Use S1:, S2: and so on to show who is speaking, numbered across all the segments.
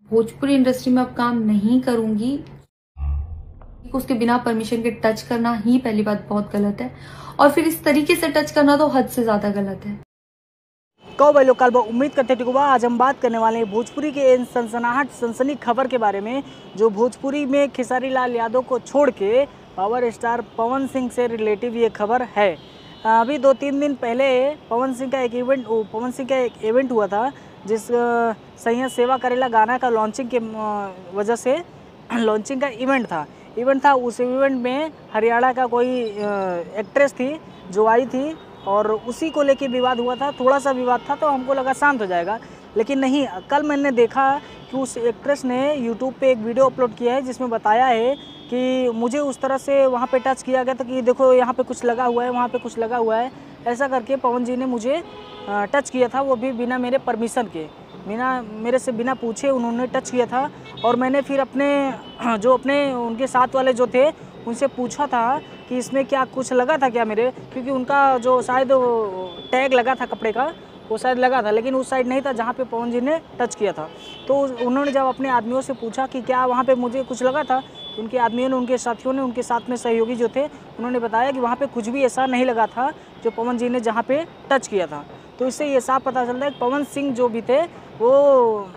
S1: Bhojpuri industry में अब काम नहीं करूंगी। उसके बिना परमिशन के टच करना ही पहली बात बहुत गलत है, और फिर इस तरीके से टच करना तो हद से ज्यादा गलत है।
S2: कहो भाई लोग, कालबा उम्मीद करते टिकुआ आज हम बात करने वाले हैं भोजपुरी के इन सनसनी खबर के बारे में, जो भोजपुरी में खेसारी लाल यादव को छोड़ के पावर स्टार पवन सिंह से रिलेटिव ये खबर है। अभी 2-3 दिन पहले पवन सिंह का एक इवेंट हुआ था, जिस सैया सेवा करेला गाना का लॉन्चिंग के वजह से लॉन्चिंग का इवेंट था। उस इवेंट में हरियाणा का कोई एक्ट्रेस थी जो आई थी, और उसी को लेके विवाद हुआ था। थोड़ा सा विवाद था तो हमको लगा शांत हो जाएगा, लेकिन नहीं। कल मैंने देखा कि उस एक्ट्रेस ने यूट्यूब पे एक वीडियो अपलोड किया है, जिसमें बताया है कि मुझे उस तरह से वहाँ पे टच किया गया था कि देखो यहाँ पे कुछ लगा हुआ है, वहाँ पे कुछ लगा हुआ है, ऐसा करके पवन जी ने मुझे टच किया था, वो भी बिना मेरे परमिशन के, मेरे से बिना पूछे उन्होंने टच किया था। और मैंने फिर अपने उनके साथ वाले जो थे उनसे पूछा था कि इसमें क्या कुछ लगा था क्या मेरे, क्योंकि उनका जो शायद टैग लगा था कपड़े का, वो शायद लगा था, लेकिन उस साइड नहीं था जहाँ पे पवन जी ने टच किया था। तो उन्होंने जब अपने आदमियों से पूछा कि क्या वहाँ पे मुझे कुछ लगा था, तो उनके आदमियों ने, उनके साथियों ने, उनके साथ में सहयोगी जो थे, उन्होंने बताया कि वहाँ पे कुछ भी ऐसा नहीं लगा था जो पवन जी ने जहाँ पे टच किया था। तो इससे ये साफ पता चलता है कि पवन सिंह जो भी थे वो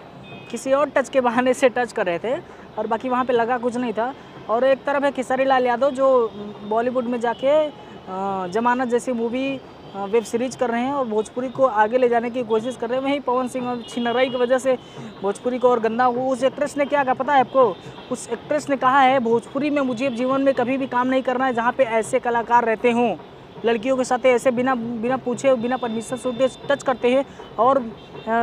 S2: किसी और टच के बहाने से टच कर रहे थे, और बाकी वहाँ पे लगा कुछ नहीं था। और एक तरफ है खेसारी लाल यादव जो बॉलीवुड में जाके जमानत जैसी मूवी वेब सीरीज कर रहे हैं और भोजपुरी को आगे ले जाने की कोशिश कर रहे हैं। वहीं पवन सिंह और छिनराई की वजह से भोजपुरी को और गंदा हुआ। उस एक्ट्रेस ने क्या कहा पता है आपको? उस एक्ट्रेस ने कहा है, भोजपुरी में मुझे जीवन में कभी भी काम नहीं करना है जहाँ पे ऐसे कलाकार रहते हों, लड़कियों के साथ ऐसे बिना पूछे, बिना परमिशन से टच करते हैं, और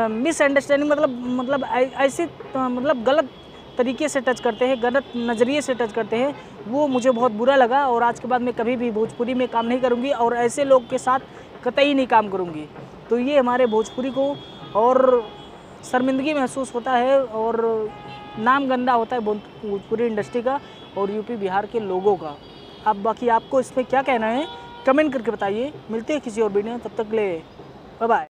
S2: मिसअंडरस्टैंडिंग मतलब ऐसे मतलब गलत तरीके से टच करते हैं, गलत नज़रिए से टच करते हैं। वो मुझे बहुत बुरा लगा, और आज के बाद मैं कभी भी भोजपुरी में काम नहीं करूँगी और ऐसे लोग के साथ कतई नहीं काम करूँगी। तो ये हमारे भोजपुरी को और शर्मिंदगी महसूस होता है, और नाम गंदा होता है भोजपुरी इंडस्ट्री का और यूपी बिहार के लोगों का। अब बाकी आपको इस पर क्या कहना है, कमेंट करके बताइए। मिलते हैं किसी और वीडियो में, तब तक ले बाय बाय।